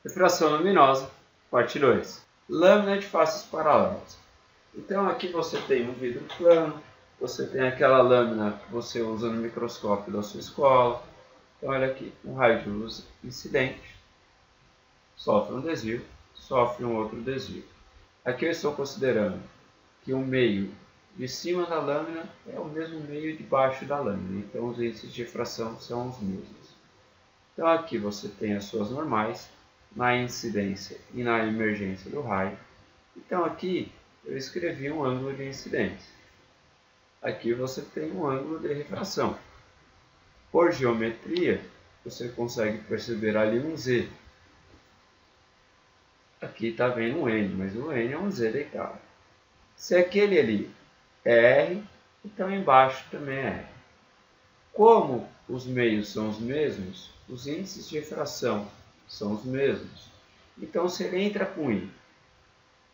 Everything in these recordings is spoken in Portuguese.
Refração luminosa, parte 2. Lâmina de faces paralelas. Então aqui você tem um vidro plano, você tem aquela lâmina que você usa no microscópio da sua escola. Então olha aqui, um raio de luz incidente, sofre um desvio, sofre um outro desvio. Aqui eu estou considerando que o meio de cima da lâmina é o mesmo meio de baixo da lâmina, então os índices de refração são os mesmos. Então aqui você tem as suas normais, na incidência e na emergência do raio. Então aqui eu escrevi um ângulo de incidência. Aqui você tem um ângulo de refração. Por geometria, você consegue perceber ali um Z. Aqui está vendo um N, mas o N é um Z deitado. Se aquele ali é R, então embaixo também é R. Como os meios são os mesmos, os índices de refração são os mesmos. Então, se ele entra com I,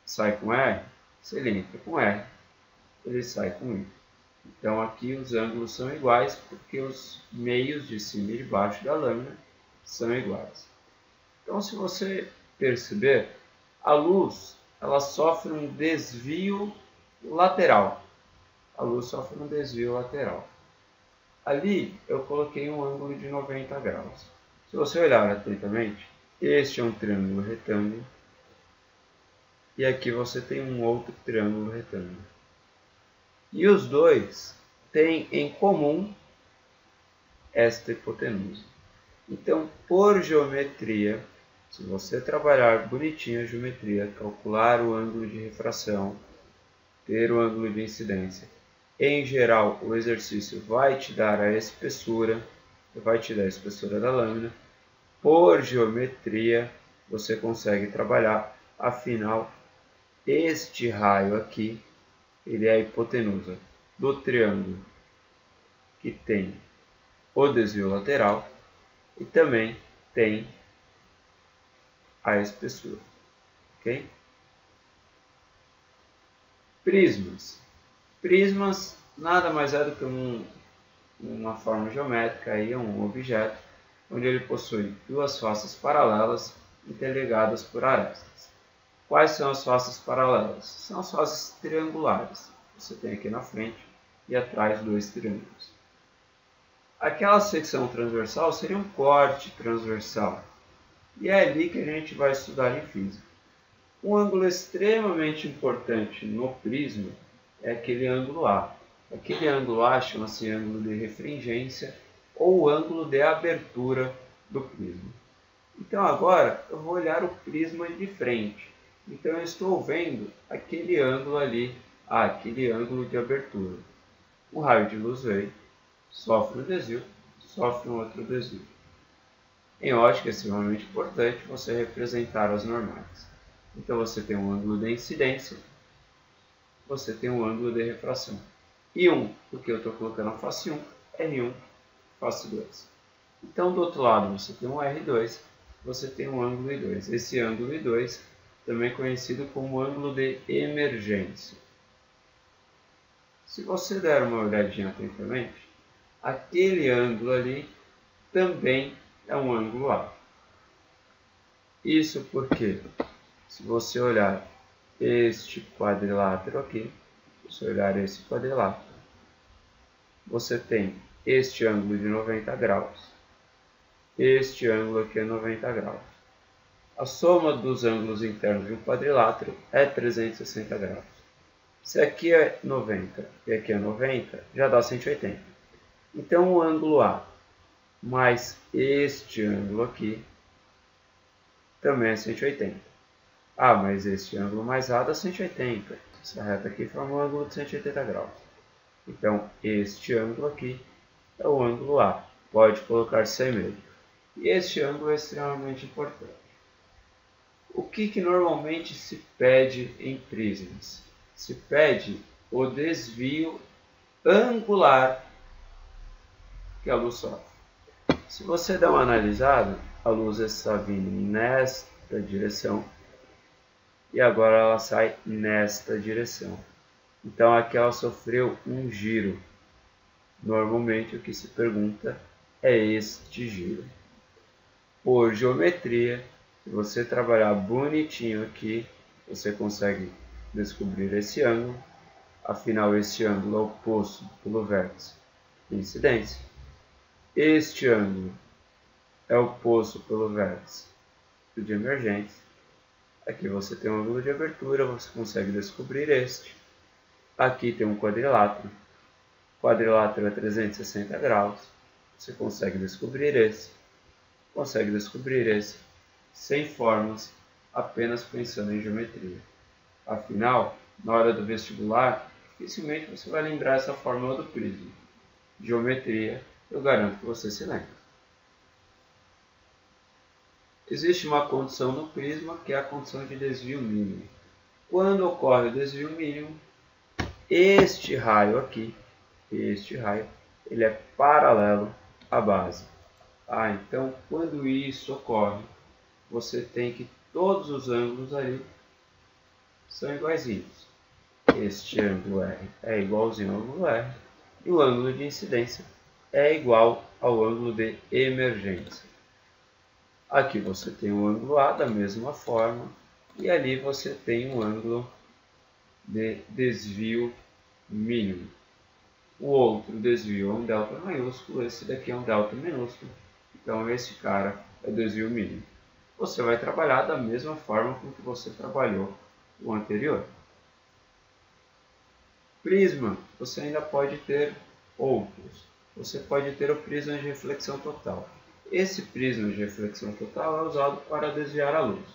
sai com R. Se ele entra com R, ele sai com I. Então, aqui os ângulos são iguais, porque os meios de cima e de baixo da lâmina são iguais. Então, se você perceber, a luz ela sofre um desvio lateral. A luz sofre um desvio lateral. Ali, eu coloquei um ângulo de 90 graus. Se você olhar atentamente, este é um triângulo retângulo. E aqui você tem um outro triângulo retângulo. E os dois têm em comum esta hipotenusa. Então, por geometria, se você trabalhar bonitinho a geometria, calcular o ângulo de refração, ter o ângulo de incidência, em geral o exercício vai te dar a espessura, da lâmina. Por geometria, você consegue trabalhar, afinal, este raio aqui, ele é a hipotenusa do triângulo que tem o desvio lateral e também tem a espessura, ok? Prismas. Prismas nada mais é do que uma forma geométrica, aí, um objeto, onde ele possui duas faces paralelas interligadas por arestas. Quais são as faces paralelas? São as faces triangulares. Você tem aqui na frente e atrás dois triângulos. Aquela secção transversal seria um corte transversal. E é ali que a gente vai estudar em física. Um ângulo extremamente importante no prisma é aquele ângulo A. Aquele ângulo A chama-se ângulo de refringência ou ângulo de abertura do prisma. Então agora eu vou olhar o prisma de frente. Então eu estou vendo aquele ângulo ali, aquele ângulo de abertura. Um raio de luz veio, sofre um desvio, sofre um outro desvio. Em ótica é extremamente importante você representar as normais. Então você tem um ângulo de incidência, você tem um ângulo de refração. I1, porque eu estou colocando a face 1, R1, face 2. Então do outro lado você tem um R2, você tem um ângulo I2. Esse ângulo I2 também conhecido como ângulo de emergência. Se você der uma olhadinha atentamente, aquele ângulo ali também é um ângulo A. Isso porque, se você olhar este quadrilátero aqui, se olhar esse quadrilátero, você tem este ângulo de 90 graus. Este ângulo aqui é 90 graus. A soma dos ângulos internos de um quadrilátero é 360 graus. Se aqui é 90 e aqui é 90, já dá 180. Então o ângulo A mais este ângulo aqui também é 180. Ah, mas este ângulo mais A dá 180. Essa reta aqui forma um ângulo de 180 graus. Então este ângulo aqui é o ângulo A. Pode colocar sem medo. E este ângulo é extremamente importante. O que normalmente se pede em prismas? Se pede o desvio angular que a luz sofre. Se você der uma analisada, a luz está vindo nesta direção e agora ela sai nesta direção. Então aqui ela sofreu um giro. Normalmente o que se pergunta é este giro. Por geometria, Se você trabalhar bonitinho aqui, você consegue descobrir esse ângulo. Afinal, este ângulo é o oposto pelo vértice de incidência. Este ângulo é oposto pelo vértice de emergência. Aqui você tem um ângulo de abertura, você consegue descobrir este. Aqui tem um quadrilátero. O quadrilátero é 360 graus. Você consegue descobrir esse. Consegue descobrir esse sem fórmulas, apenas pensando em geometria. Afinal, na hora do vestibular, dificilmente você vai lembrar essa fórmula do prisma. Geometria, eu garanto que você se lembra. Existe uma condição no prisma que é a condição de desvio mínimo. Quando ocorre o desvio mínimo, este raio aqui, ele é paralelo à base. Então, quando isso ocorre, você tem que todos os ângulos ali são iguaizinhos. Este ângulo R é igualzinho ao ângulo R e o ângulo de incidência é igual ao ângulo de emergência. Aqui você tem o ângulo A da mesma forma e ali você tem o ângulo de desvio mínimo. O outro desvio é um delta maiúsculo, esse daqui é um delta minúsculo. Então esse cara é o desvio mínimo. Você vai trabalhar da mesma forma com que você trabalhou o anterior. Prisma, você ainda pode ter outros. Você pode ter o prisma de reflexão total. Esse prisma de reflexão total é usado para desviar a luz.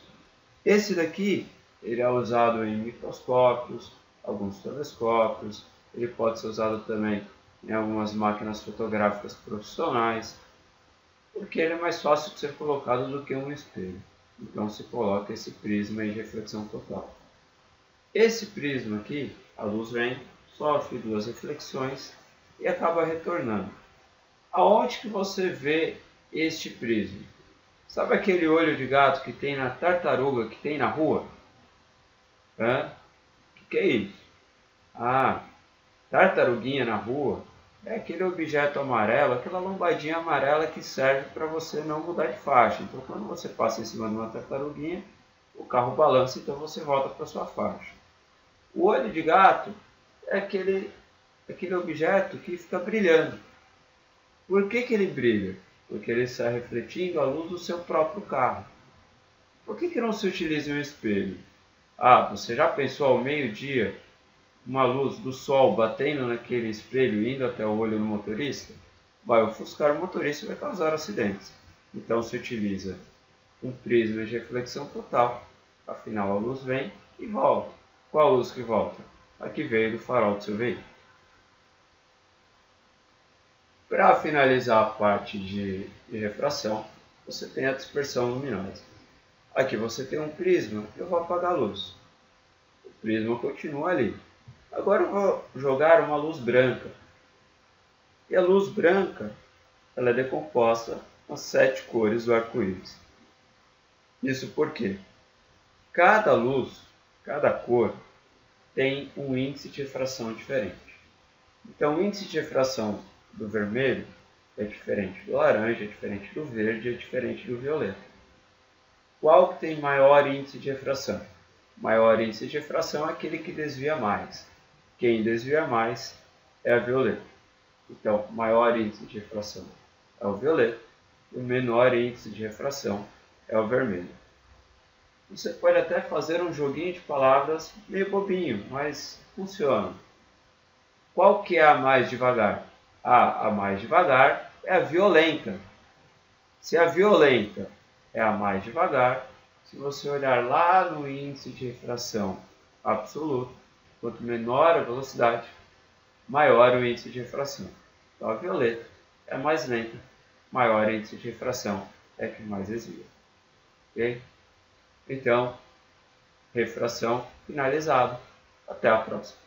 Esse daqui, ele é usado em microscópios, alguns telescópios. Ele pode ser usado também em algumas máquinas fotográficas profissionais, porque ele é mais fácil de ser colocado do que um espelho. Então se coloca esse prisma de reflexão total. Esse prisma aqui, a luz vem, sofre duas reflexões e acaba retornando. Aonde que você vê este prisma? Sabe aquele olho de gato que tem na tartaruga, que tem na rua? O que é isso? Tartaruguinha na rua é aquele objeto amarelo, aquela lombadinha amarela que serve para você não mudar de faixa. Então, quando você passa em cima de uma tartaruguinha, o carro balança, então você volta para sua faixa. O olho de gato é aquele objeto que fica brilhando. Por que ele brilha? Porque ele está refletindo a luz do seu próprio carro. Por que não se utiliza um espelho? Você já pensou ao meio-dia uma luz do sol batendo naquele espelho indo até o olho do motorista? Vai ofuscar o motorista e vai causar acidentes. Então se utiliza um prisma de reflexão total. Afinal, a luz vem e volta. Qual luz que volta? A que veio do farol do seu veículo. Para finalizar a parte de refração, você tem a dispersão luminosa. Aqui você tem um prisma, eu vou apagar a luz. O prisma continua ali. Agora eu vou jogar uma luz branca. E a luz branca, ela é decomposta nas 7 cores do arco-íris. Isso porque cada luz, cada cor, tem um índice de refração diferente. Então o índice de refração do vermelho é diferente do laranja, é diferente do verde, é diferente do violeta. Qual que tem maior índice de refração? Maior índice de refração é aquele que desvia mais. Quem desvia mais é a violeta. Então, maior índice de refração é o violeta e o menor índice de refração é o vermelho. Você pode até fazer um joguinho de palavras meio bobinho, mas funciona. Qual que é a mais devagar? A mais devagar é a violenta. Se a violenta é a mais devagar, se você olhar lá no índice de refração absoluto, quanto menor a velocidade, maior o índice de refração. Então a violeta é a mais lenta, maior índice de refração é que mais desvia. Ok? Então, refração finalizado. Até a próxima.